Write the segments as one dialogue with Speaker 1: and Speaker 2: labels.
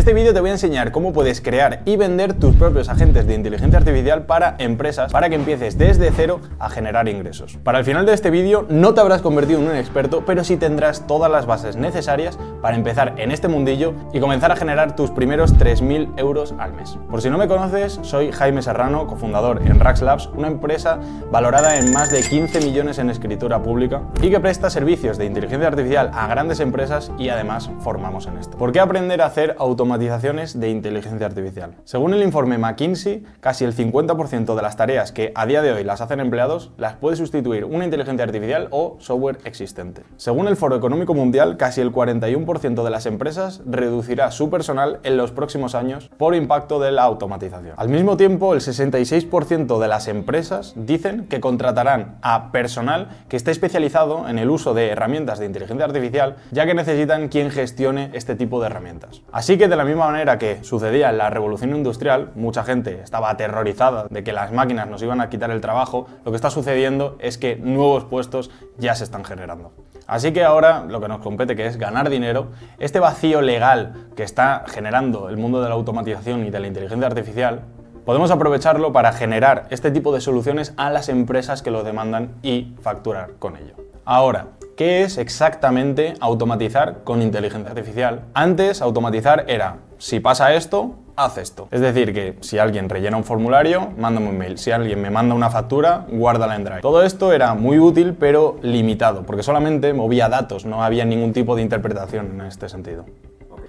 Speaker 1: este vídeo te voy a enseñar cómo puedes crear y vender tus propios agentes de inteligencia artificial para empresas para que empieces desde cero a generar ingresos. Para el final de este vídeo no te habrás convertido en un experto, pero sí tendrás todas las bases necesarias para empezar en este mundillo y comenzar a generar tus primeros 3.000 euros al mes. Por si no me conoces, soy Jaime Serrano, cofundador en Rax Labs, una empresa valorada en más de 15 millones en escritura pública y que presta servicios de inteligencia artificial a grandes empresas y además formamos en esto. ¿Por qué aprender a hacer automatizaciones de inteligencia artificial? Según el informe McKinsey, casi el 50% de las tareas que a día de hoy las hacen empleados las puede sustituir una inteligencia artificial o software existente. Según el Foro Económico Mundial, casi el 41% de las empresas reducirá su personal en los próximos años por impacto de la automatización. Al mismo tiempo, el 66% de las empresas dicen que contratarán a personal que esté especializado en el uso de herramientas de inteligencia artificial, ya que necesitan quien gestione este tipo de herramientas. Así que de la misma manera que sucedía en la revolución industrial, mucha gente estaba aterrorizada de que las máquinas nos iban a quitar el trabajo, lo que está sucediendo es que nuevos puestos ya se están generando. Así que ahora lo que nos compete, que es ganar dinero, este vacío legal que está generando el mundo de la automatización y de la inteligencia artificial, podemos aprovecharlo para generar este tipo de soluciones a las empresas que lo demandan y facturar con ello. Ahora, ¿qué es exactamente automatizar con inteligencia artificial? Antes, automatizar era, si pasa esto, haz esto. Es decir, que si alguien rellena un formulario, mándame un mail. Si alguien me manda una factura, guárdala en Drive. Todo esto era muy útil, pero limitado, porque solamente movía datos, no había ningún tipo de interpretación en este sentido.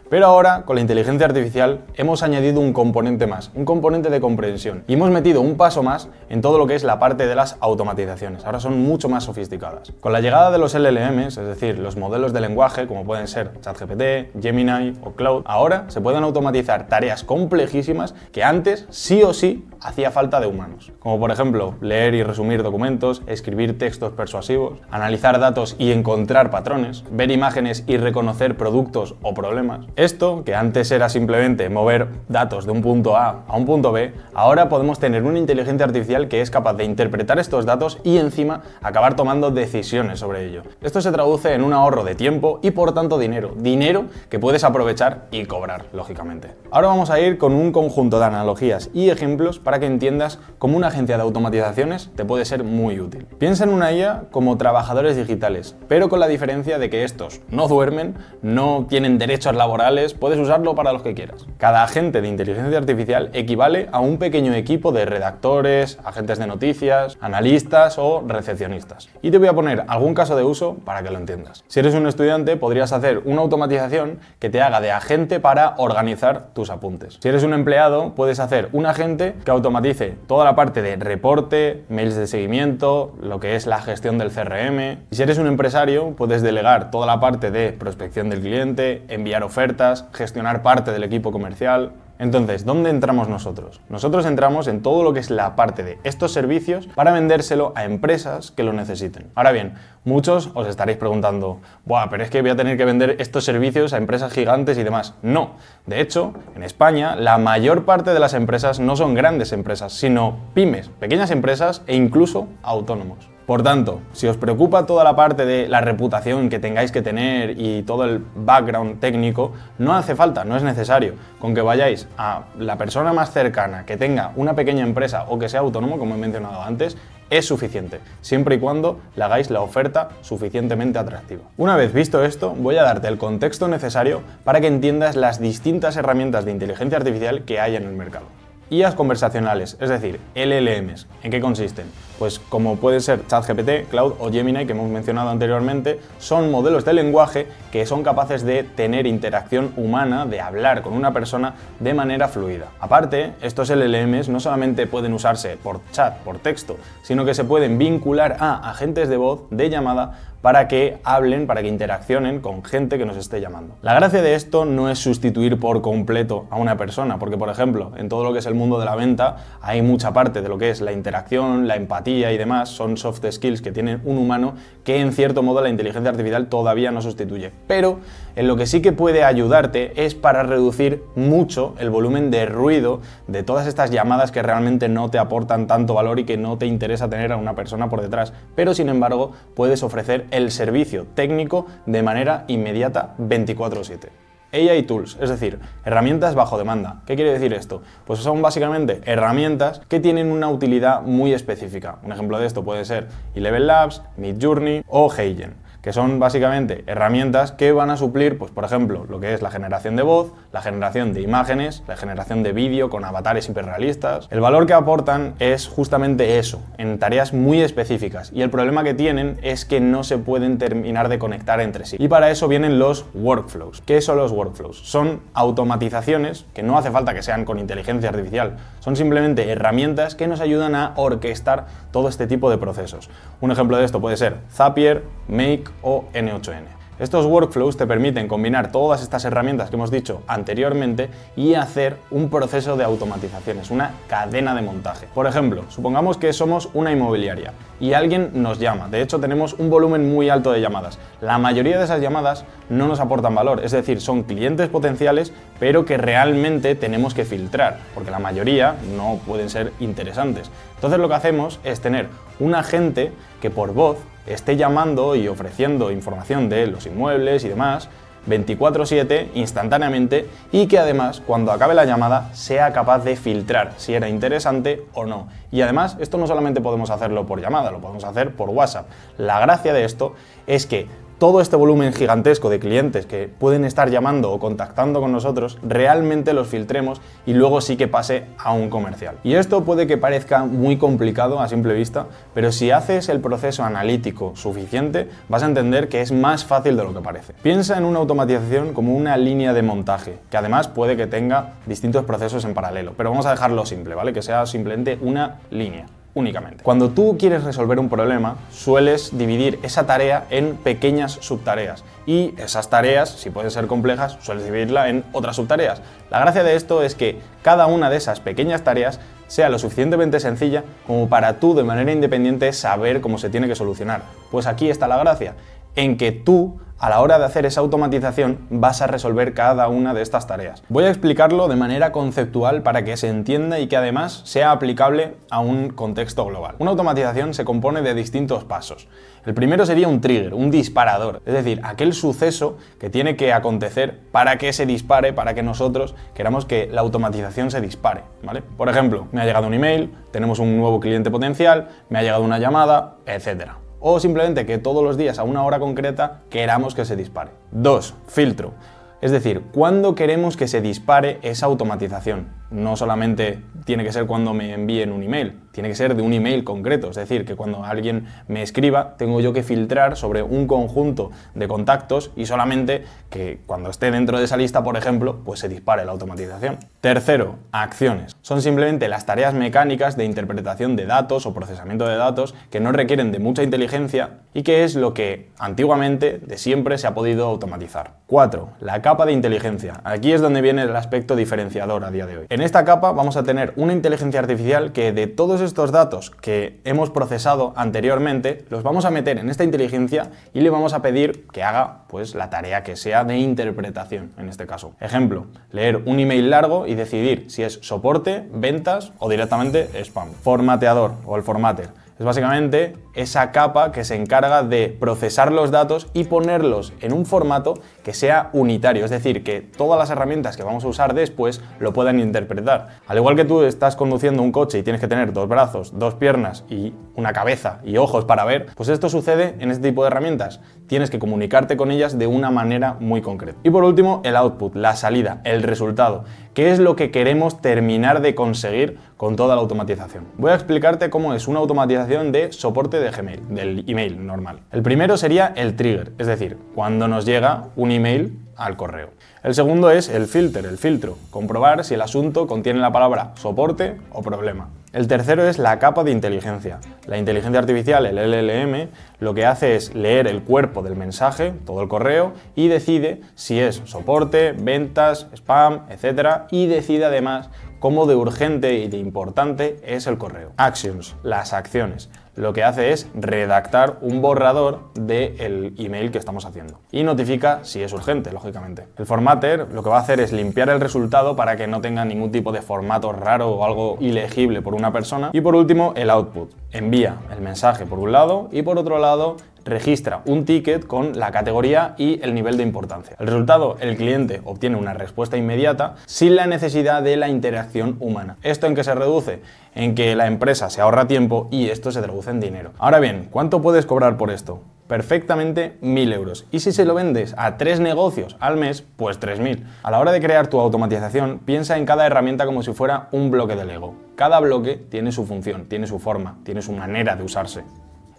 Speaker 1: Pero ahora, con la inteligencia artificial, hemos añadido un componente más, un componente de comprensión, y hemos metido un paso más en todo lo que es la parte de las automatizaciones. Ahora son mucho más sofisticadas. Con la llegada de los LLMs, es decir, los modelos de lenguaje, como pueden ser ChatGPT, Gemini o Claude, ahora se pueden automatizar tareas complejísimas que antes, sí o sí, hacía falta de humanos. Como por ejemplo, leer y resumir documentos, escribir textos persuasivos, analizar datos y encontrar patrones, ver imágenes y reconocer productos o problemas. Esto, que antes era simplemente mover datos de un punto A a un punto B, ahora podemos tener una inteligencia artificial que es capaz de interpretar estos datos y encima acabar tomando decisiones sobre ello. Esto se traduce en un ahorro de tiempo y por tanto dinero que puedes aprovechar y cobrar, lógicamente. Ahora vamos a ir con un conjunto de analogías y ejemplos para que entiendas cómo una agencia de automatizaciones te puede ser muy útil. Piensa en una IA como trabajadores digitales, pero con la diferencia de que estos no duermen, no tienen derechos laborales, puedes usarlo para los que quieras. Cada agente de inteligencia artificial equivale a un pequeño equipo de redactores, agentes de noticias, analistas o recepcionistas. Y te voy a poner algún caso de uso para que lo entiendas. Si eres un estudiante, podrías hacer una automatización que te haga de agente para organizar tus apuntes. Si eres un empleado, puedes hacer un agente que automatice toda la parte de reporte, mails de seguimiento, lo que es la gestión del CRM. Y si eres un empresario, puedes delegar toda la parte de prospección del cliente, enviar ofertas, gestionar parte del equipo comercial. Entonces, ¿dónde entramos nosotros? Nosotros entramos en todo lo que es la parte de estos servicios para vendérselo a empresas que lo necesiten. Ahora bien, muchos os estaréis preguntando, ¡buah, pero es que voy a tener que vender estos servicios a empresas gigantes y demás! No, de hecho, en España la mayor parte de las empresas no son grandes empresas, sino pymes, pequeñas empresas e incluso autónomos. Por tanto, si os preocupa toda la parte de la reputación que tengáis que tener y todo el background técnico, no hace falta, no es necesario. Con que vayáis a la persona más cercana que tenga una pequeña empresa o que sea autónomo, como he mencionado antes, es suficiente, siempre y cuando le hagáis la oferta suficientemente atractiva. Una vez visto esto, voy a darte el contexto necesario para que entiendas las distintas herramientas de inteligencia artificial que hay en el mercado. IAs conversacionales, es decir, LLMs. ¿En qué consisten? Pues como pueden ser ChatGPT, Claude o Gemini, que hemos mencionado anteriormente, son modelos de lenguaje que son capaces de tener interacción humana, de hablar con una persona de manera fluida. Aparte, estos LLMs no solamente pueden usarse por chat, por texto, sino que se pueden vincular a agentes de voz, de llamada, para que hablen, para que interaccionen con gente que nos esté llamando. La gracia de esto no es sustituir por completo a una persona, porque por ejemplo, en todo lo que es el mundo de la venta, hay mucha parte de lo que es la interacción, la empatía y demás, son soft skills que tienen un humano que en cierto modo la inteligencia artificial todavía no sustituye. Pero en lo que sí que puede ayudarte es para reducir mucho el volumen de ruido de todas estas llamadas que realmente no te aportan tanto valor y que no te interesa tener a una persona por detrás, pero sin embargo puedes ofrecer el servicio técnico de manera inmediata 24/7. AI Tools, es decir, herramientas bajo demanda. ¿Qué quiere decir esto? Pues son básicamente herramientas que tienen una utilidad muy específica. Un ejemplo de esto puede ser Eleven Labs, Midjourney o Heigen, que son básicamente herramientas que van a suplir, pues por ejemplo, lo que es la generación de voz, la generación de imágenes, la generación de vídeo con avatares hiperrealistas. El valor que aportan es justamente eso, en tareas muy específicas, y el problema que tienen es que no se pueden terminar de conectar entre sí. Y para eso vienen los workflows. ¿Qué son los workflows? Son automatizaciones que no hace falta que sean con inteligencia artificial, son simplemente herramientas que nos ayudan a orquestar todo este tipo de procesos. Un ejemplo de esto puede ser Zapier, Make o N8N. Estos workflows te permiten combinar todas estas herramientas que hemos dicho anteriormente y hacer un proceso de automatizaciones, una cadena de montaje. Por ejemplo, supongamos que somos una inmobiliaria y alguien nos llama. De hecho, tenemos un volumen muy alto de llamadas. La mayoría de esas llamadas no nos aportan valor, es decir, son clientes potenciales, pero que realmente tenemos que filtrar, porque la mayoría no pueden ser interesantes. Entonces lo que hacemos es tener un agente que por voz esté llamando y ofreciendo información de los inmuebles y demás 24/7 instantáneamente, y que además cuando acabe la llamada sea capaz de filtrar si era interesante o no. Y además esto no solamente podemos hacerlo por llamada, lo podemos hacer por WhatsApp. La gracia de esto es que todo este volumen gigantesco de clientes que pueden estar llamando o contactando con nosotros, realmente los filtremos y luego sí que pase a un comercial. Y esto puede que parezca muy complicado a simple vista, pero si haces el proceso analítico suficiente, vas a entender que es más fácil de lo que parece. Piensa en una automatización como una línea de montaje, que además puede que tenga distintos procesos en paralelo, pero vamos a dejarlo simple, ¿vale? Que sea simplemente una línea. Únicamente. Cuando tú quieres resolver un problema, sueles dividir esa tarea en pequeñas subtareas, y esas tareas, si pueden ser complejas, sueles dividirla en otras subtareas. La gracia de esto es que cada una de esas pequeñas tareas sea lo suficientemente sencilla como para tú de manera independiente saber cómo se tiene que solucionar. Pues aquí está la gracia, en que tú, a la hora de hacer esa automatización, vas a resolver cada una de estas tareas. Voy a explicarlo de manera conceptual para que se entienda y que además sea aplicable a un contexto global. Una automatización se compone de distintos pasos. El primero sería un trigger, un disparador, es decir, aquel suceso que tiene que acontecer para que se dispare, para que nosotros queramos que la automatización se dispare, ¿vale? Por ejemplo, me ha llegado un email, tenemos un nuevo cliente potencial, me ha llegado una llamada, etcétera. O simplemente que todos los días a una hora concreta queramos que se dispare. 2. Filtro. Es decir, ¿cuándo queremos que se dispare esa automatización? No solamente tiene que ser cuando me envíen un email, tiene que ser de un email concreto, es decir, que cuando alguien me escriba tengo yo que filtrar sobre un conjunto de contactos y solamente que cuando esté dentro de esa lista, por ejemplo, pues se dispare la automatización. Tercero, acciones. Son simplemente las tareas mecánicas de interpretación de datos o procesamiento de datos que no requieren de mucha inteligencia y que es lo que antiguamente, de siempre, se ha podido automatizar. 4. La capa de inteligencia. Aquí es donde viene el aspecto diferenciador a día de hoy. En esta capa vamos a tener una inteligencia artificial que de todos estos datos que hemos procesado anteriormente, los vamos a meter en esta inteligencia y le vamos a pedir que haga pues la tarea que sea de interpretación, en este caso. Ejemplo, leer un email largo y decidir si es soporte, ventas o directamente spam. Formateador o el formatter. Es básicamente esa capa que se encarga de procesar los datos y ponerlos en un formato que sea unitario, es decir, que todas las herramientas que vamos a usar después lo puedan interpretar. Al igual que tú estás conduciendo un coche y tienes que tener 2 brazos, 2 piernas y una cabeza y ojos para ver, pues esto sucede en este tipo de herramientas. Tienes que comunicarte con ellas de una manera muy concreta. Y por último, el output, la salida, el resultado. ¿Qué es lo que queremos terminar de conseguir con toda la automatización? Voy a explicarte cómo es una automatización de soporte de Gmail, del email normal. El primero sería el trigger, es decir, cuando nos llega un email al correo. El segundo es el filtro, comprobar si el asunto contiene la palabra soporte o problema. El tercero es la capa de inteligencia. La inteligencia artificial, el LLM, lo que hace es leer el cuerpo del mensaje, todo el correo, y decide si es soporte, ventas, spam, etc. Y decide además cómo de urgente y de importante es el correo. Actions, las acciones. Lo que hace es redactar un borrador del email que estamos haciendo y notifica si es urgente, lógicamente. El formatter lo que va a hacer es limpiar el resultado para que no tenga ningún tipo de formato raro o algo ilegible por una persona. Y por último, el output. Envía el mensaje por un lado y por otro lado registra un ticket con la categoría y el nivel de importancia. El resultado, el cliente obtiene una respuesta inmediata sin la necesidad de la interacción humana. ¿Esto en qué se reduce? En que la empresa se ahorra tiempo y esto se traduce en dinero. Ahora bien, ¿cuánto puedes cobrar por esto? Perfectamente 1.000 euros. Y si se lo vendes a 3 negocios al mes, pues 3.000. A la hora de crear tu automatización, piensa en cada herramienta como si fuera un bloque de Lego. Cada bloque tiene su función, tiene su forma, tiene su manera de usarse.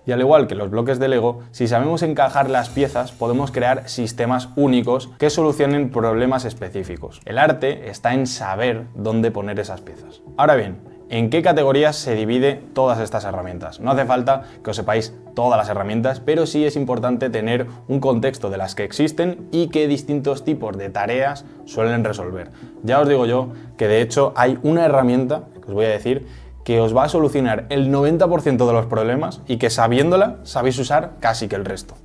Speaker 1: Y al igual que los bloques de Lego, si sabemos encajar las piezas, podemos crear sistemas únicos que solucionen problemas específicos. El arte está en saber dónde poner esas piezas. Ahora bien, ¿en qué categorías se divide todas estas herramientas? No hace falta que os sepáis todas las herramientas, pero sí es importante tener un contexto de las que existen y qué distintos tipos de tareas suelen resolver. Ya os digo yo que de hecho hay una herramienta que os voy a decir que os va a solucionar el 90% de los problemas y que sabiéndola sabéis usar casi que el resto.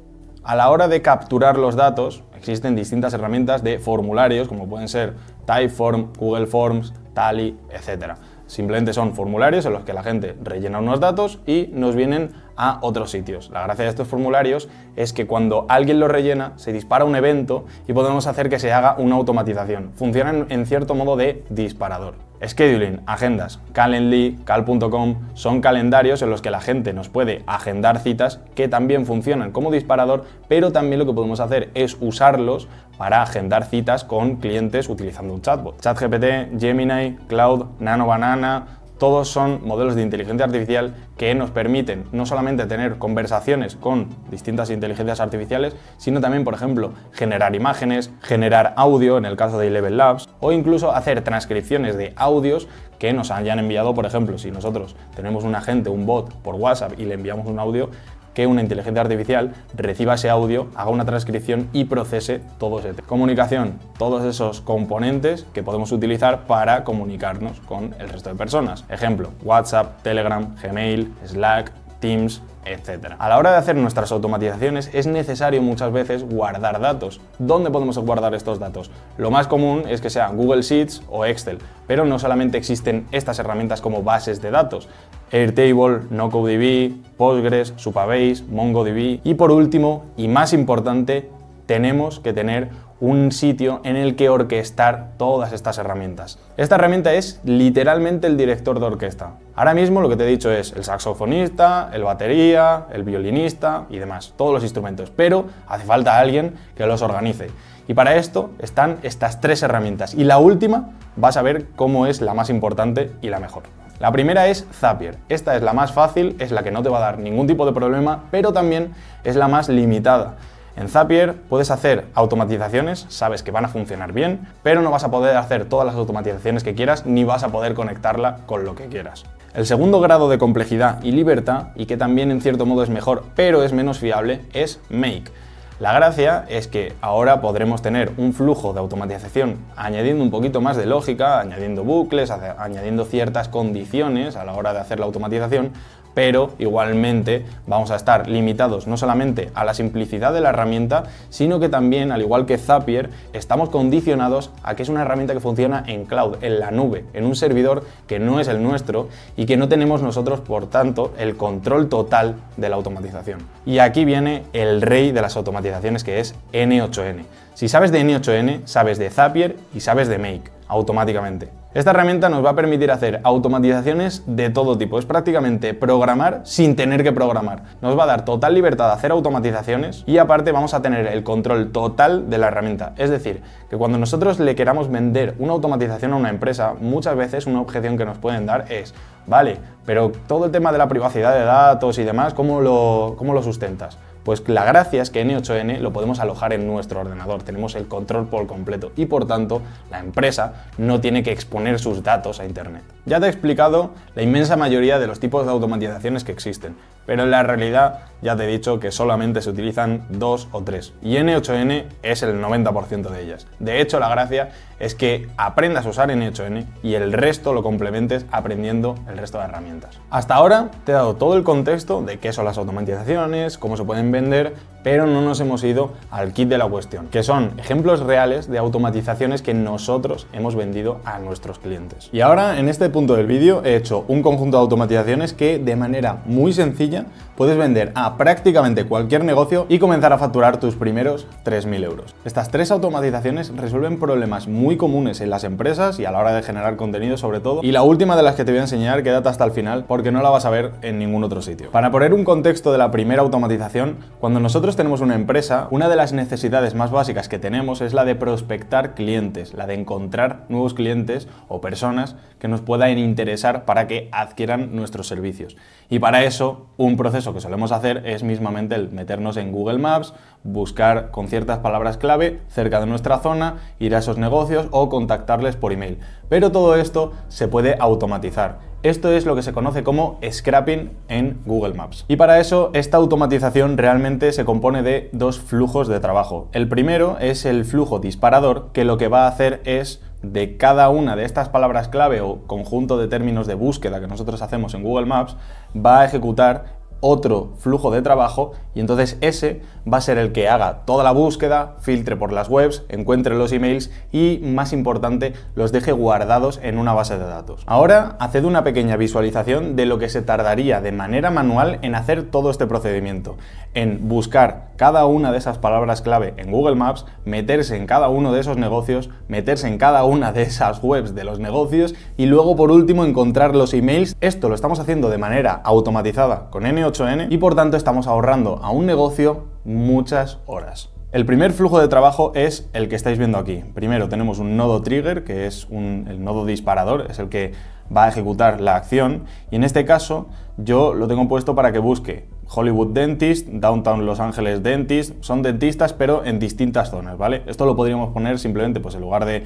Speaker 1: A la hora de capturar los datos, existen distintas herramientas de formularios como pueden ser Typeform, Google Forms, Tally, etc. Simplemente son formularios en los que la gente rellena unos datos y nos vienen a otros sitios. La gracia de estos formularios es que cuando alguien los rellena se dispara un evento y podemos hacer que se haga una automatización. Funcionan en cierto modo de disparador. Scheduling, agendas, Calendly, cal.com son calendarios en los que la gente nos puede agendar citas que también funcionan como disparador, pero también lo que podemos hacer es usarlos para agendar citas con clientes utilizando un chatbot. ChatGPT, Gemini, Cloud, Nano Banana, todos son modelos de inteligencia artificial que nos permiten no solamente tener conversaciones con distintas inteligencias artificiales, sino también, por ejemplo, generar imágenes, generar audio en el caso de Eleven Labs, o incluso hacer transcripciones de audios que nos hayan enviado, por ejemplo, si nosotros tenemos un agente, un bot por WhatsApp y le enviamos un audio, que una inteligencia artificial reciba ese audio, haga una transcripción y procese todo ese texto. Comunicación, todos esos componentes que podemos utilizar para comunicarnos con el resto de personas. Ejemplo, WhatsApp, Telegram, Gmail, Slack, Teams, etc. A la hora de hacer nuestras automatizaciones es necesario muchas veces guardar datos. ¿Dónde podemos guardar estos datos? Lo más común es que sea Google Sheets o Excel, pero no solamente existen estas herramientas como bases de datos. Airtable, NoCodeDB, Postgres, Supabase, MongoDB y por último, y más importante, tenemos que tener un sitio en el que orquestar todas estas herramientas. Esta herramienta es literalmente el director de orquesta. Ahora mismo lo que te he dicho es el saxofonista, el batería, el violinista y demás, todos los instrumentos, pero hace falta alguien que los organice. Y para esto están estas 3 herramientas y la última vas a ver cómo es la más importante y la mejor. La primera es Zapier. Esta es la más fácil, es la que no te va a dar ningún tipo de problema, pero también es la más limitada. En Zapier puedes hacer automatizaciones, sabes que van a funcionar bien, pero no vas a poder hacer todas las automatizaciones que quieras ni vas a poder conectarla con lo que quieras. El segundo grado de complejidad y libertad, y que también en cierto modo es mejor, pero es menos fiable, es Make. La gracia es que ahora podremos tener un flujo de automatización añadiendo un poquito más de lógica, añadiendo bucles, añadiendo ciertas condiciones a la hora de hacer la automatización, pero igualmente vamos a estar limitados no solamente a la simplicidad de la herramienta, sino que también, al igual que Zapier, estamos condicionados a que es una herramienta que funciona en cloud, en la nube, en un servidor que no es el nuestro y que no tenemos nosotros, por tanto, el control total de la automatización. Y aquí viene el rey de las automatizaciones, que es N8N. Si sabes de N8N, sabes de Zapier y sabes de Make, automáticamente. Esta herramienta nos va a permitir hacer automatizaciones de todo tipo. Es prácticamente programar sin tener que programar. Nos va a dar total libertad de hacer automatizaciones y aparte vamos a tener el control total de la herramienta. Es decir, que cuando nosotros le queramos vender una automatización a una empresa, muchas veces una objeción que nos pueden dar es: vale, pero todo el tema de la privacidad de datos y demás, ¿cómo lo sustentas? Pues la gracia es que N8N lo podemos alojar en nuestro ordenador, tenemos el control por completo y por tanto la empresa no tiene que exponer sus datos a Internet. Ya te he explicado la inmensa mayoría de los tipos de automatizaciones que existen, pero en la realidad ya te he dicho que solamente se utilizan 2 o 3 y N8N es el 90% de ellas. De hecho, la gracia es que aprendas a usar N8N y el resto lo complementes aprendiendo el resto de herramientas. Hasta ahora te he dado todo el contexto de qué son las automatizaciones, cómo se pueden vender, pero no nos hemos ido al kit de la cuestión, que son ejemplos reales de automatizaciones que nosotros hemos vendido a nuestros clientes. Y ahora, en este punto del vídeo, he hecho un conjunto de automatizaciones que de manera muy sencilla puedes vender a prácticamente cualquier negocio y comenzar a facturar tus primeros 3.000 euros. Estas 3 automatizaciones resuelven problemas muy comunes en las empresas y a la hora de generar contenido sobre todo. Y la última de las que te voy a enseñar, quédate hasta el final porque no la vas a ver en ningún otro sitio. Para poner un contexto de la primera automatización, cuando nosotros tenemos una empresa, una de las necesidades más básicas que tenemos es la de prospectar clientes, la de encontrar nuevos clientes o personas que nos puedan interesar para que adquieran nuestros servicios. Y para eso, un proceso que solemos hacer es mismamente el meternos en Google Maps, buscar con ciertas palabras clave cerca de nuestra zona, ir a esos negocios o contactarles por email. Pero todo esto se puede automatizar. Esto es lo que se conoce como scrapping en Google Maps. Y para eso, esta automatización realmente se compone de 2 flujos de trabajo. El primero es el flujo disparador, que lo que va a hacer es de cada una de estas palabras clave o conjunto de términos de búsqueda que nosotros hacemos en Google Maps, va a ejecutar otro flujo de trabajo y entonces ese va a ser el que haga toda la búsqueda, filtre por las webs, encuentre los emails y, más importante, los deje guardados en una base de datos. Ahora, haced una pequeña visualización de lo que se tardaría de manera manual en hacer todo este procedimiento, en buscar cada una de esas palabras clave en Google Maps, meterse en cada uno de esos negocios, meterse en cada una de esas webs de los negocios y luego, por último, encontrar los emails. Esto lo estamos haciendo de manera automatizada con N8N y por tanto estamos ahorrando a un negocio muchas horas. El primer flujo de trabajo es el que estáis viendo aquí. Primero tenemos un nodo trigger, que es el nodo disparador, es el que va a ejecutar la acción, y en este caso yo lo tengo puesto para que busque Hollywood Dentist, Downtown Los Ángeles Dentist. Son dentistas pero en distintas zonas, ¿vale? Esto lo podríamos poner simplemente pues en lugar de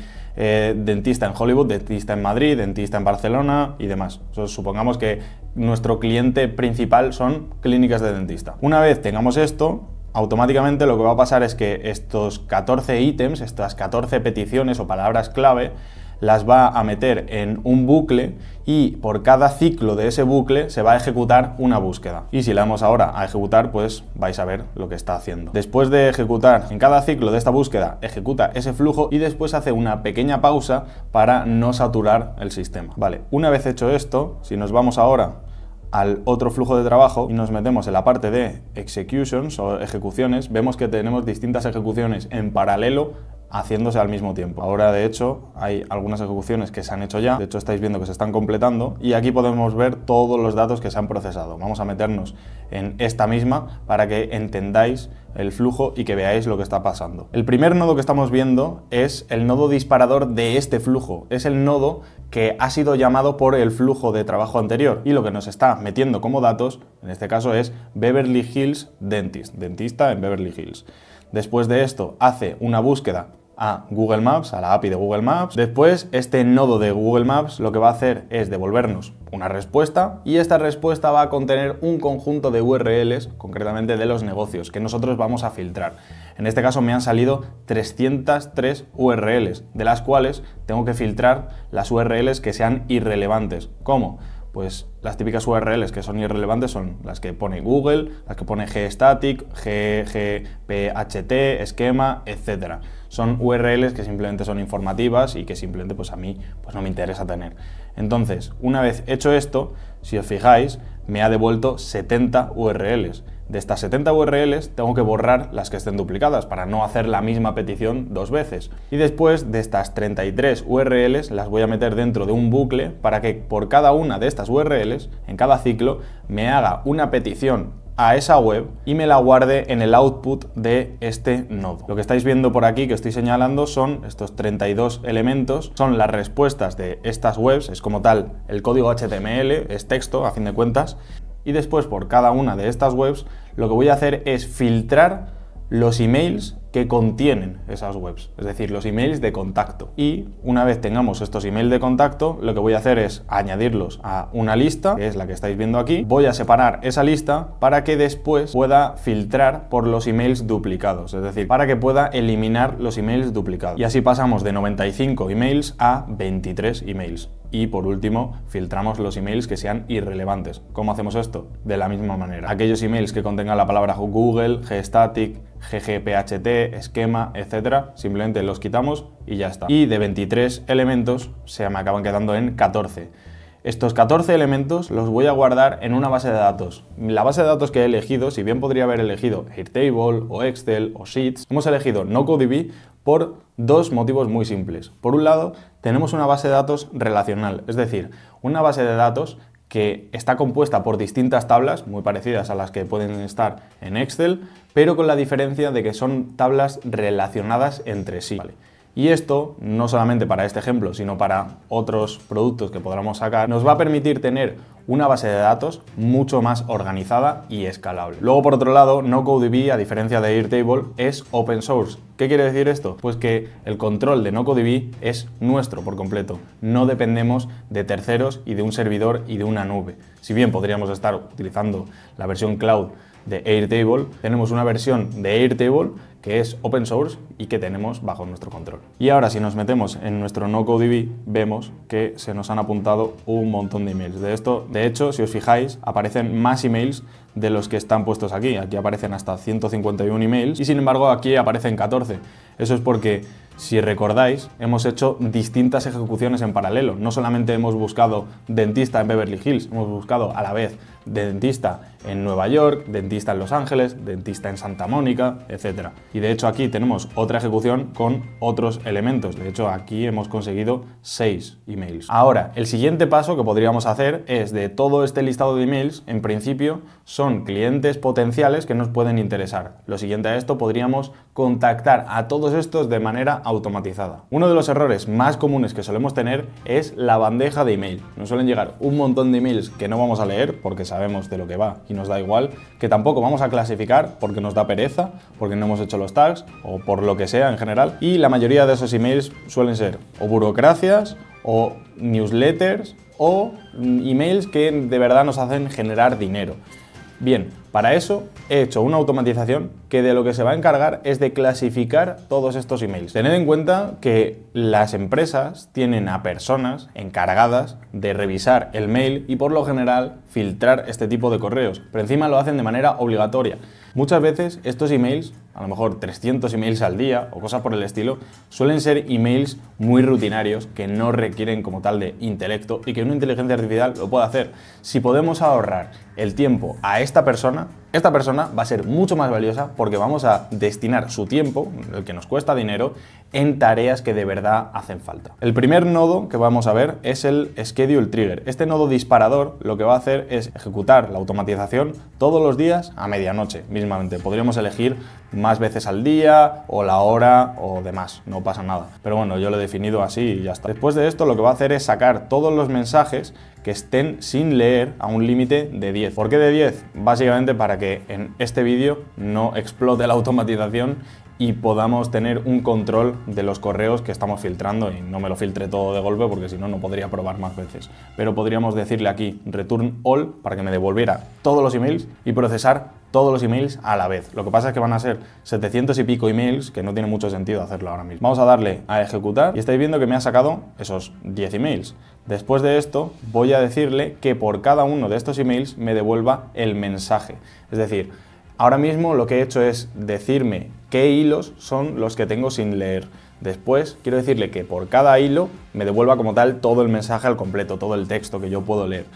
Speaker 1: dentista en Hollywood, dentista en Madrid, dentista en Barcelona y demás. Entonces, supongamos que nuestro cliente principal son clínicas de dentista. Una vez tengamos esto, automáticamente lo que va a pasar es que estos 14 ítems, estas 14 peticiones o palabras clave, las va a meter en un bucle y por cada ciclo de ese bucle se va a ejecutar una búsqueda. Y si le damos ahora a ejecutar, pues vais a ver lo que está haciendo. Después de ejecutar en cada ciclo de esta búsqueda, ejecuta ese flujo y después hace una pequeña pausa para no saturar el sistema. Vale, una vez hecho esto, si nos vamos ahora al otro flujo de trabajo y nos metemos en la parte de executions o ejecuciones, vemos que tenemos distintas ejecuciones en paralelo haciéndose al mismo tiempo. Ahora, de hecho, hay algunas ejecuciones que se han hecho ya, de hecho estáis viendo que se están completando y aquí podemos ver todos los datos que se han procesado. Vamos a meternos en esta misma para que entendáis el flujo y que veáis lo que está pasando. El primer nodo que estamos viendo es el nodo disparador de este flujo, es el nodo que ha sido llamado por el flujo de trabajo anterior y lo que nos está metiendo como datos, en este caso es Beverly Hills Dentist, dentista en Beverly Hills. Después de esto hace una búsqueda a Google Maps, a la API de Google Maps. Después, este nodo de Google Maps lo que va a hacer es devolvernos una respuesta y esta respuesta va a contener un conjunto de URLs, concretamente de los negocios, que nosotros vamos a filtrar. En este caso me han salido 303 URLs, de las cuales tengo que filtrar las URLs que sean irrelevantes. ¿Cómo? Pues las típicas URLs que son irrelevantes son las que pone Google, las que pone gstatic, gphp, esquema, etc. Son URLs que simplemente son informativas y que simplemente pues a mí pues no me interesa tener. Entonces, una vez hecho esto, si os fijáis, me ha devuelto 70 URLs. De estas 70 URLs tengo que borrar las que estén duplicadas para no hacer la misma petición 2 veces. Y después de estas 33 URLs las voy a meter dentro de un bucle para que por cada una de estas URLs, en cada ciclo, me haga una petición a esa web y me la guarde en el output de este nodo. Lo que estáis viendo por aquí que estoy señalando son estos 32 elementos, son las respuestas de estas webs, es como tal el código HTML, es texto a fin de cuentas. Y después por cada una de estas webs lo que voy a hacer es filtrar los emails que contienen esas webs, es decir, los emails de contacto. Y una vez tengamos estos emails de contacto, lo que voy a hacer es añadirlos a una lista, que es la que estáis viendo aquí. Voy a separar esa lista para que después pueda filtrar por los emails duplicados, es decir, para que pueda eliminar los emails duplicados. Y así pasamos de 95 emails a 23 emails. Y por último, filtramos los emails que sean irrelevantes. ¿Cómo hacemos esto? De la misma manera. Aquellos emails que contengan la palabra Google, gstatic, ggpht, esquema, etcétera, simplemente los quitamos y ya está. Y de 23 elementos se me acaban quedando en 14. Estos 14 elementos los voy a guardar en una base de datos. La base de datos que he elegido, si bien podría haber elegido Airtable o Excel o Sheets, hemos elegido NoCoDB por dos motivos muy simples. Por un lado, tenemos una base de datos relacional, es decir, una base de datos que está compuesta por distintas tablas, muy parecidas a las que pueden estar en Excel, pero con la diferencia de que son tablas relacionadas entre sí. ¿Vale? Y esto, no solamente para este ejemplo, sino para otros productos que podamos sacar, nos va a permitir tener una base de datos mucho más organizada y escalable. Luego, por otro lado, NoCoDB, a diferencia de Airtable, es open source. ¿Qué quiere decir esto? Pues que el control de NoCoDB es nuestro por completo. No dependemos de terceros y de un servidor y de una nube. Si bien podríamos estar utilizando la versión cloud de Airtable, tenemos una versión de Airtable que es open source y que tenemos bajo nuestro control. Y ahora, si nos metemos en nuestro NoCoDB, vemos que se nos han apuntado un montón de emails. De hecho, si os fijáis, aparecen más emails de los que están puestos aquí. Aquí aparecen hasta 151 emails y sin embargo aquí aparecen 14. Eso es porque, si recordáis, hemos hecho distintas ejecuciones en paralelo. No solamente hemos buscado dentista en Beverly Hills, hemos buscado a la vez dentista en Nueva York, dentista en Los Ángeles, dentista en Santa Mónica, etc. Y de hecho aquí tenemos otra ejecución con otros elementos. De hecho aquí hemos conseguido 6 emails. Ahora, el siguiente paso que podríamos hacer es, de todo este listado de emails, en principio son clientes potenciales que nos pueden interesar. Lo siguiente a esto, podríamos contactar a todos estos de manera automatizada. Uno de los errores más comunes que solemos tener es la bandeja de email. Nos suelen llegar un montón de emails que no vamos a leer porque sabemos de lo que va y nos da igual, que tampoco vamos a clasificar porque nos da pereza, porque no hemos hecho los tags o por lo que sea en general, y la mayoría de esos emails suelen ser o burocracias o newsletters o emails que de verdad nos hacen generar dinero. Bien, para eso he hecho una automatización que de lo que se va a encargar es de clasificar todos estos emails. Tened en cuenta que las empresas tienen a personas encargadas de revisar el mail y por lo general filtrar este tipo de correos, pero encima lo hacen de manera obligatoria. Muchas veces estos emails, a lo mejor 300 emails al día o cosas por el estilo, suelen ser emails muy rutinarios que no requieren como tal de intelecto y que una inteligencia artificial lo puede hacer. Si podemos ahorrar el tiempo a esta persona va a ser mucho más valiosa porque vamos a destinar su tiempo, el que nos cuesta dinero, en tareas que de verdad hacen falta. El primer nodo que vamos a ver es el Schedule Trigger. Este nodo disparador lo que va a hacer es ejecutar la automatización todos los días a medianoche mismamente. Podríamos elegir más veces al día o la hora o demás, no pasa nada. Pero bueno, yo lo he definido así y ya está. Después de esto lo que va a hacer es sacar todos los mensajes que estén sin leer a un límite de 10. ¿Por qué de 10? Básicamente para que en este vídeo no explote la automatización y podamos tener un control de los correos que estamos filtrando y no me lo filtre todo de golpe porque si no, no podría probar más veces. Pero podríamos decirle aquí return all para que me devolviera todos los emails y procesar todos los emails a la vez. Lo que pasa es que van a ser 700 y pico emails que no tiene mucho sentido hacerlo ahora mismo. Vamos a darle a ejecutar y estáis viendo que me ha sacado esos 10 emails. Después de esto voy a decirle que por cada uno de estos emails me devuelva el mensaje. Es decir, ahora mismo lo que he hecho es decirme qué hilos son los que tengo sin leer. Después quiero decirle que por cada hilo me devuelva como tal todo el mensaje al completo, todo el texto que yo puedo leer.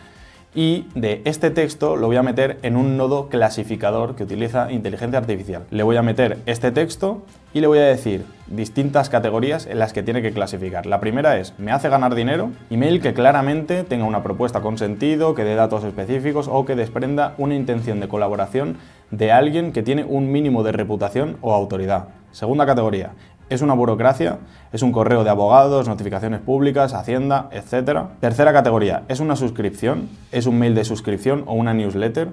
Speaker 1: Y de este texto lo voy a meter en un nodo clasificador que utiliza inteligencia artificial. Le voy a meter este texto y le voy a decir distintas categorías en las que tiene que clasificar. La primera es, ¿me hace ganar dinero? Email que claramente tenga una propuesta con sentido, que dé datos específicos o que desprenda una intención de colaboración de alguien que tiene un mínimo de reputación o autoridad. Segunda categoría, ¿es una burocracia? ¿Es un correo de abogados, notificaciones públicas, Hacienda, etcétera? Tercera categoría, ¿es una suscripción? ¿Es un mail de suscripción o una newsletter?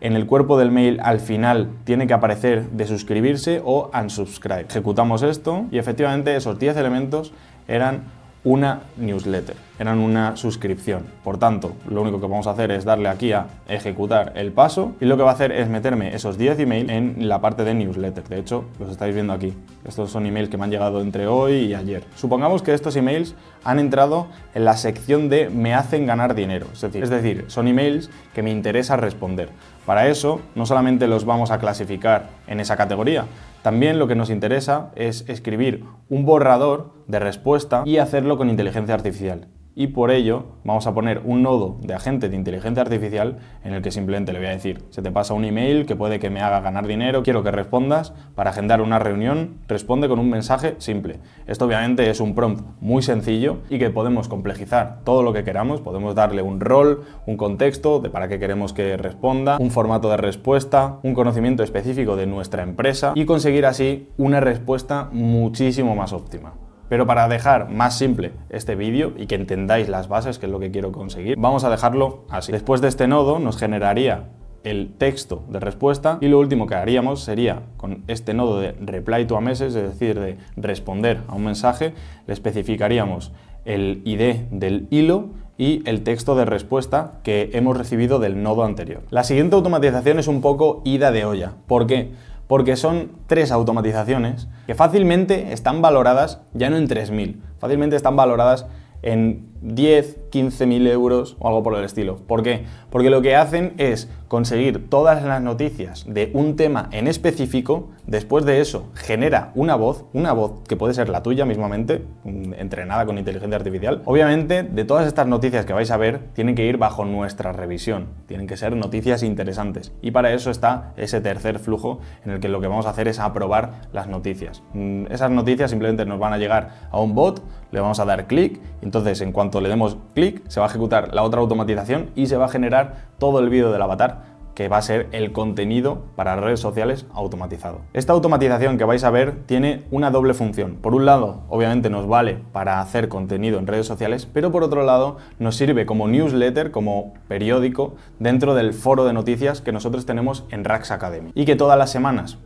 Speaker 1: En el cuerpo del mail al final tiene que aparecer de suscribirse o unsubscribe. Ejecutamos esto y efectivamente esos 10 elementos eran una newsletter, eran una suscripción. Por tanto, lo único que vamos a hacer es darle aquí a ejecutar el paso y lo que va a hacer es meterme esos 10 emails en la parte de newsletter. De hecho, los estáis viendo aquí. Estos son emails que me han llegado entre hoy y ayer. Supongamos que estos emails han entrado en la sección de me hacen ganar dinero. Es decir, son emails que me interesa responder. Para eso, no solamente los vamos a clasificar en esa categoría, también lo que nos interesa es escribir un borrador de respuesta y hacerlo con inteligencia artificial. Y por ello vamos a poner un nodo de agente de inteligencia artificial en el que simplemente le voy a decir: se te pasa un email que puede que me haga ganar dinero, quiero que respondas, para agendar una reunión, responde con un mensaje simple. Esto obviamente es un prompt muy sencillo y que podemos complejizar todo lo que queramos, podemos darle un rol, un contexto de para qué queremos que responda, un formato de respuesta, un conocimiento específico de nuestra empresa y conseguir así una respuesta muchísimo más óptima. Pero para dejar más simple este vídeo y que entendáis las bases, que es lo que quiero conseguir, vamos a dejarlo así. Después de este nodo nos generaría el texto de respuesta y lo último que haríamos sería, con este nodo de reply to a message, es decir, de responder a un mensaje, le especificaríamos el ID del hilo y el texto de respuesta que hemos recibido del nodo anterior. La siguiente automatización es un poco ida de olla. ¿Por qué? Porque son 3 automatizaciones que fácilmente están valoradas ya no en 3.000, fácilmente están valoradas en 10, 15.000 euros o algo por el estilo. ¿Por qué? Porque lo que hacen es conseguir todas las noticias de un tema en específico, después de eso genera una voz que puede ser la tuya mismamente, entrenada con inteligencia artificial. Obviamente, de todas estas noticias que vais a ver, tienen que ir bajo nuestra revisión, tienen que ser noticias interesantes. Y para eso está ese tercer flujo en el que lo que vamos a hacer es aprobar las noticias. Esas noticias simplemente nos van a llegar a un bot, le vamos a dar clic, entonces en cuanto le demos clic, se va a ejecutar la otra automatización y se va a generar todo el vídeo del avatar, que va a ser el contenido para redes sociales automatizado. Esta automatización que vais a ver tiene una doble función. Por un lado, obviamente nos vale para hacer contenido en redes sociales, pero por otro lado nos sirve como newsletter, como periódico, dentro del foro de noticias que nosotros tenemos en Rax Academy. Y que todas las semanas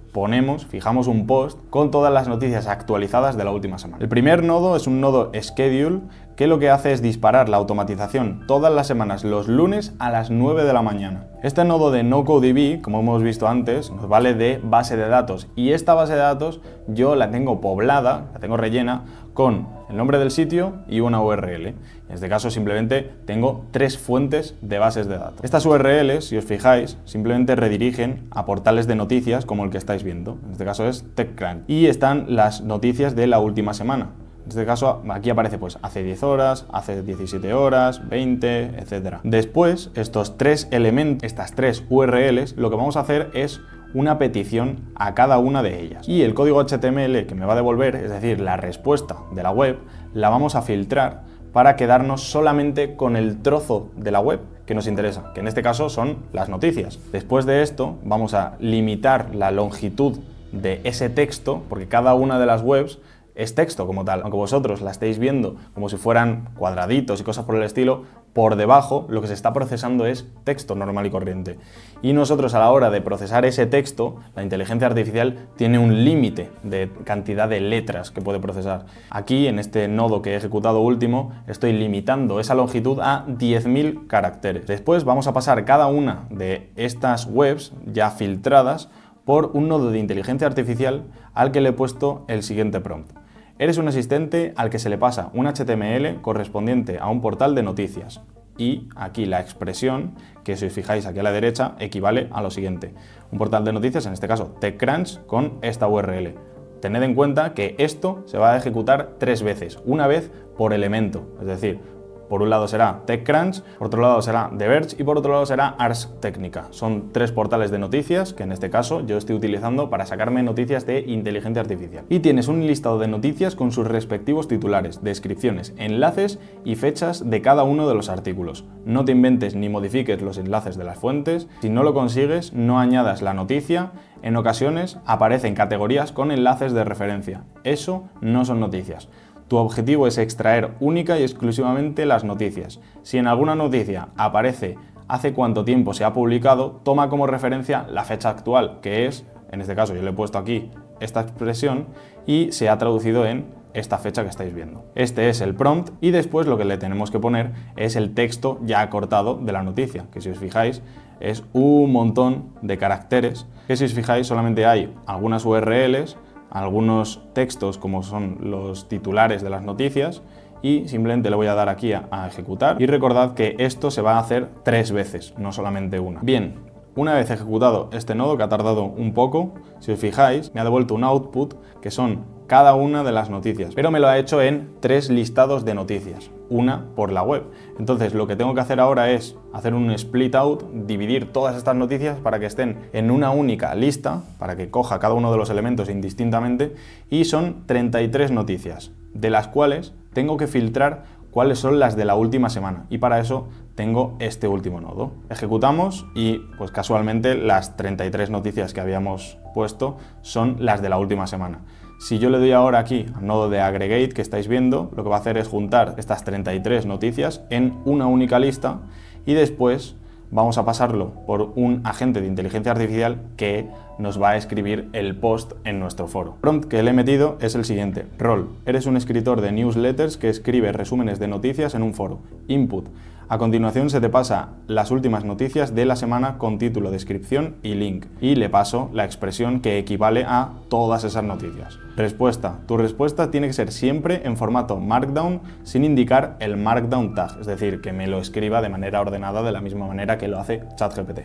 Speaker 1: fijamos un post con todas las noticias actualizadas de la última semana. El primer nodo es un nodo schedule que lo que hace es disparar la automatización todas las semanas los lunes a las 9 de la mañana. Este nodo de NoCodeDB, como hemos visto antes, nos vale de base de datos y esta base de datos yo la tengo poblada, la tengo rellena con el nombre del sitio y una URL. En este caso simplemente tengo 3 fuentes de bases de datos. Estas URLs, si os fijáis, simplemente redirigen a portales de noticias como el que estáis viendo. En este caso es TechCrunch. Y están las noticias de la última semana. En este caso, aquí aparece pues hace 10 horas, hace 17 horas, 20, etc. Después, estos 3 elementos, estas 3 URLs, lo que vamos a hacer es una petición a cada una de ellas. Y el código HTML que me va a devolver, es decir, la respuesta de la web, la vamos a filtrar para quedarnos solamente con el trozo de la web que nos interesa, que en este caso son las noticias. Después de esto, vamos a limitar la longitud de ese texto, porque cada una de las webs es texto como tal. Aunque vosotros la estéis viendo como si fueran cuadraditos y cosas por el estilo, por debajo lo que se está procesando es texto normal y corriente. Y nosotros a la hora de procesar ese texto, la inteligencia artificial tiene un límite de cantidad de letras que puede procesar. Aquí, en este nodo que he ejecutado último, estoy limitando esa longitud a 10.000 caracteres. Después vamos a pasar cada una de estas webs ya filtradas por un nodo de inteligencia artificial al que le he puesto el siguiente prompt. Eres un asistente al que se le pasa un HTML correspondiente a un portal de noticias. Y aquí la expresión, que si os fijáis aquí a la derecha, equivale a lo siguiente. Un portal de noticias, en este caso TechCrunch, con esta URL. Tened en cuenta que esto se va a ejecutar 3 veces, una vez por elemento. Es decir, por un lado será TechCrunch, por otro lado será The Verge y por otro lado será Ars Technica. Son 3 portales de noticias que en este caso yo estoy utilizando para sacarme noticias de inteligencia artificial. Y tienes un listado de noticias con sus respectivos titulares, descripciones, enlaces y fechas de cada uno de los artículos. No te inventes ni modifiques los enlaces de las fuentes. Si no lo consigues, no añadas la noticia. En ocasiones aparecen categorías con enlaces de referencia. Eso no son noticias. Tu objetivo es extraer única y exclusivamente las noticias. Si en alguna noticia aparece hace cuánto tiempo se ha publicado, toma como referencia la fecha actual, que es, en este caso yo le he puesto aquí esta expresión y se ha traducido en esta fecha que estáis viendo. Este es el prompt y después lo que le tenemos que poner es el texto ya acortado de la noticia, que si os fijáis es un montón de caracteres, que si os fijáis solamente hay algunas URLs, algunos textos como son los titulares de las noticias, y simplemente le voy a dar aquí a ejecutar. Y recordad que esto se va a hacer 3 veces, no solamente una. Bien, una vez ejecutado este nodo, que ha tardado un poco, si os fijáis, me ha devuelto un output que son cada una de las noticias, pero me lo ha hecho en 3 listados de noticias, una por la web. Entonces lo que tengo que hacer ahora es hacer un split out, dividir todas estas noticias para que estén en una única lista, para que coja cada uno de los elementos indistintamente, y son 33 noticias, de las cuales tengo que filtrar cuáles son las de la última semana, y para eso tengo este último nodo. Ejecutamos y pues casualmente las 33 noticias que habíamos puesto son las de la última semana. Si yo le doy ahora aquí al nodo de aggregate que estáis viendo, lo que va a hacer es juntar estas 33 noticias en una única lista y después vamos a pasarlo por un agente de inteligencia artificial que nos va a escribir el post en nuestro foro. El prompt que le he metido es el siguiente. Rol: eres un escritor de newsletters que escribe resúmenes de noticias en un foro. Input: a continuación se te pasa las últimas noticias de la semana con título, descripción y link. Y le paso la expresión que equivale a todas esas noticias. Respuesta: tu respuesta tiene que ser siempre en formato Markdown sin indicar el Markdown tag, es decir, que me lo escriba de manera ordenada de la misma manera que lo hace ChatGPT.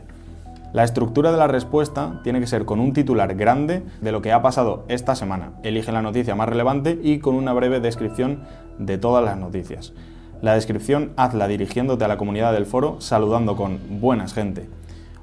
Speaker 1: La estructura de la respuesta tiene que ser con un titular grande de lo que ha pasado esta semana. Elige la noticia más relevante y con una breve descripción de todas las noticias. La descripción hazla dirigiéndote a la comunidad del foro saludando con buenas gente.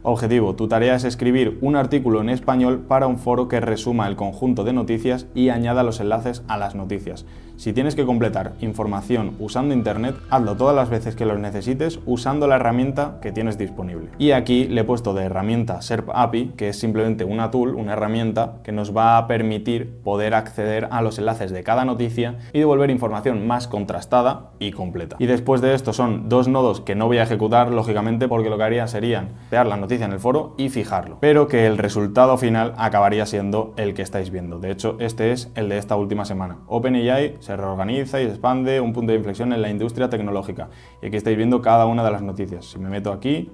Speaker 1: Objetivo: tu tarea es escribir un artículo en español para un foro que resuma el conjunto de noticias y añada los enlaces a las noticias. Si tienes que completar información usando internet, hazlo todas las veces que los necesites usando la herramienta que tienes disponible. Y aquí le he puesto de herramienta SERP API, que es simplemente una tool, una herramienta que nos va a permitir poder acceder a los enlaces de cada noticia y devolver información más contrastada y completa. Y después de esto son 2 nodos que no voy a ejecutar, lógicamente, porque lo que haría serían crear la noticia en el foro y fijarlo, pero que el resultado final acabaría siendo el que estáis viendo. De hecho, este es el de esta última semana. OpenAI se reorganiza y se expande, un punto de inflexión en la industria tecnológica. Y aquí estáis viendo cada una de las noticias. Si me meto aquí,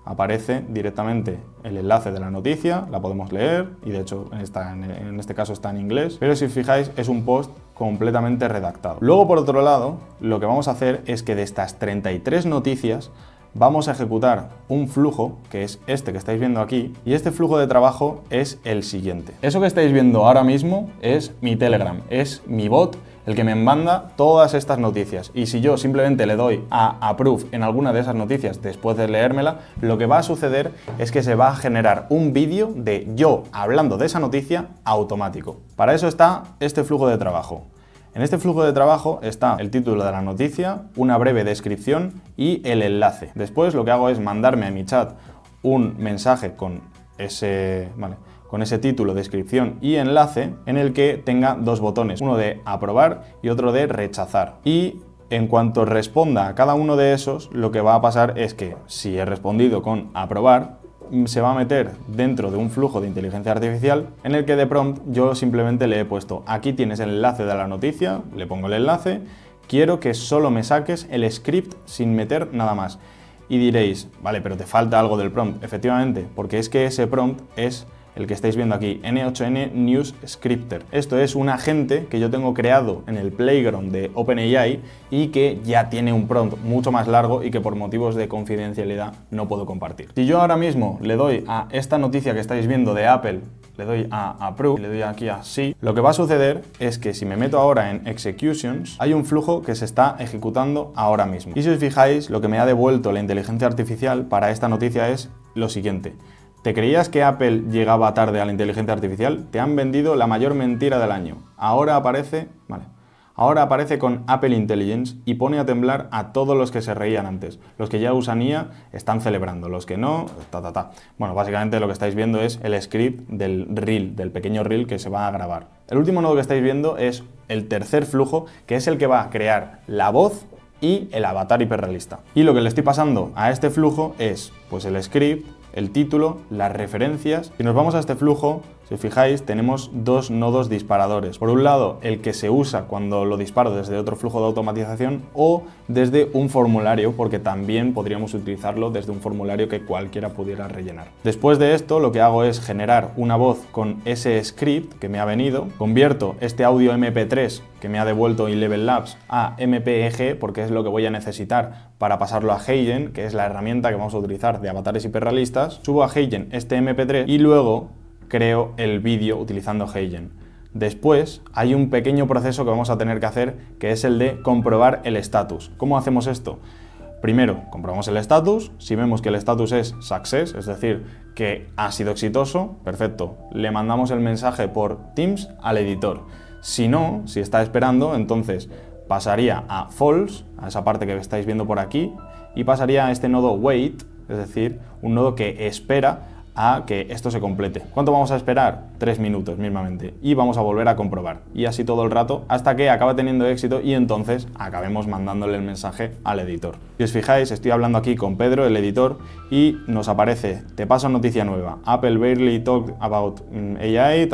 Speaker 1: aparece directamente el enlace de la noticia, la podemos leer y de hecho en este caso está en inglés, pero si os fijáis es un post completamente redactado. Luego, por otro lado, lo que vamos a hacer es que de estas 33 noticias vamos a ejecutar un flujo, que es este que estáis viendo aquí, y este flujo de trabajo es el siguiente. Eso que estáis viendo ahora mismo es mi Telegram, es mi bot el que me manda todas estas noticias, y si yo simplemente le doy a approve en alguna de esas noticias después de leérmela, lo que va a suceder es que se va a generar un vídeo de yo hablando de esa noticia automático. Para eso está este flujo de trabajo. En este flujo de trabajo está el título de la noticia, una breve descripción y el enlace. Después lo que hago es mandarme a mi chat un mensaje con ese título, descripción y enlace en el que tenga 2 botones, uno de aprobar y otro de rechazar. Y en cuanto responda a cada uno de esos, lo que va a pasar es que si he respondido con aprobar, se va a meter dentro de un flujo de inteligencia artificial en el que de prompt yo simplemente le he puesto aquí tienes el enlace de la noticia, le pongo el enlace, quiero que solo me saques el script sin meter nada más. Y diréis, vale, pero te falta algo del prompt. Efectivamente, porque es que ese prompt es el que estáis viendo aquí, N8N News Scripter. Esto es un agente que yo tengo creado en el playground de OpenAI y que ya tiene un prompt mucho más largo y que por motivos de confidencialidad no puedo compartir. Si yo ahora mismo le doy a esta noticia que estáis viendo de Apple, le doy a Approve, le doy aquí a Sí, lo que va a suceder es que si me meto ahora en Executions, hay un flujo que se está ejecutando ahora mismo. Y si os fijáis, lo que me ha devuelto la inteligencia artificial para esta noticia es lo siguiente. ¿Te creías que Apple llegaba tarde a la inteligencia artificial? Te han vendido la mayor mentira del año. Ahora aparece con Apple Intelligence y pone a temblar a todos los que se reían antes. Los que ya usan IA están celebrando, los que no, Bueno, básicamente lo que estáis viendo es el script del reel, del pequeño reel que se va a grabar. El último nodo que estáis viendo es el tercer flujo, que es el que va a crear la voz y el avatar hiperrealista. Y lo que le estoy pasando a este flujo es pues el script el título, las referencias. Si nos vamos a este flujo, si os fijáis, tenemos dos nodos disparadores. Por un lado, el que se usa cuando lo disparo desde otro flujo de automatización o desde un formulario, porque también podríamos utilizarlo desde un formulario que cualquiera pudiera rellenar. Después de esto, lo que hago es generar una voz con ese script que me ha venido, convierto este audio MP3 que me ha devuelto Eleven Labs a MPEG, porque es lo que voy a necesitar para pasarlo a Heigen, que es la herramienta que vamos a utilizar de avatares hiperrealistas. Subo a Heigen este MP3 y luego creo el vídeo utilizando Heigen. Después hay un pequeño proceso que vamos a tener que hacer, que es el de comprobar el estatus. ¿Cómo hacemos esto? Primero, comprobamos el estatus. Si vemos que el estatus es success, es decir, que ha sido exitoso, perfecto. Le mandamos el mensaje por Teams al editor. Si no, si está esperando, entonces pasaría a false, a esa parte que estáis viendo por aquí, y pasaría a este nodo wait, es decir, un nodo que espera a que esto se complete. ¿Cuánto vamos a esperar? 3 minutos mismamente. Y vamos a volver a comprobar. Y así todo el rato hasta que acabe teniendo éxito y entonces acabemos mandándole el mensaje al editor. Si os fijáis, estoy hablando aquí con Pedro, el editor, y nos aparece, te paso noticia nueva, Apple barely talked about AI,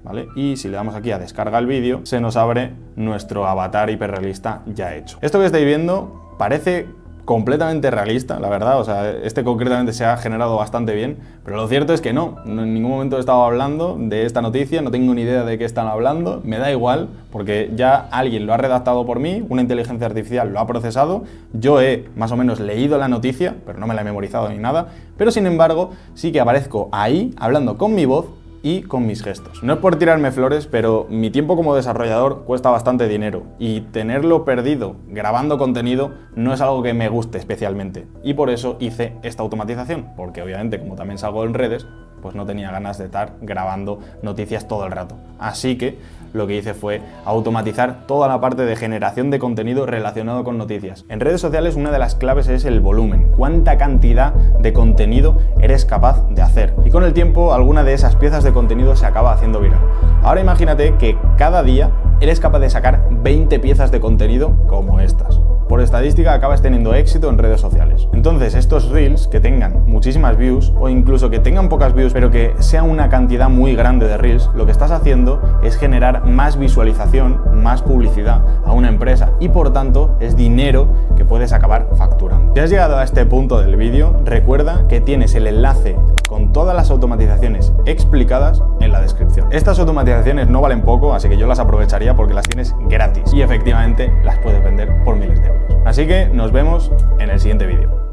Speaker 1: ¿vale? Y si le damos aquí a descarga el vídeo, se nos abre nuestro avatar hiperrealista ya hecho. Esto que estáis viendo parece completamente realista, la verdad, o sea, este concretamente se ha generado bastante bien, pero lo cierto es que no, en ningún momento he estado hablando de esta noticia, no tengo ni idea de qué están hablando, me da igual, porque ya alguien lo ha redactado por mí, una inteligencia artificial lo ha procesado, yo he más o menos leído la noticia, pero no me la he memorizado ni nada, pero sin embargo sí que aparezco ahí hablando con mi voz y con mis gestos. No es por tirarme flores, pero mi tiempo como desarrollador cuesta bastante dinero y tenerlo perdido grabando contenido no es algo que me guste especialmente. Y por eso hice esta automatización, porque obviamente como también salgo en redes, pues no tenía ganas de estar grabando noticias todo el rato. Así que lo que hice fue automatizar toda la parte de generación de contenido relacionado con noticias. En redes sociales una de las claves es el volumen, cuánta cantidad de contenido eres capaz de hacer. Y con el tiempo alguna de esas piezas de contenido se acaba haciendo viral. Ahora imagínate que cada día eres capaz de sacar 20 piezas de contenido como estas. Por estadística acabas teniendo éxito en redes sociales. Entonces estos reels que tengan muchísimas views o incluso que tengan pocas views pero que sea una cantidad muy grande de reels, lo que estás haciendo es generar más visualización, más publicidad a una empresa y por tanto es dinero que puedes acabar facturando. Si has llegado a este punto del vídeo, recuerda que tienes el enlace con todas las automatizaciones explicadas en la descripción. Estas automatizaciones no valen poco, así que yo las aprovecharía porque las tienes gratis y efectivamente las puedes vender por miles de euros. Así que nos vemos en el siguiente vídeo.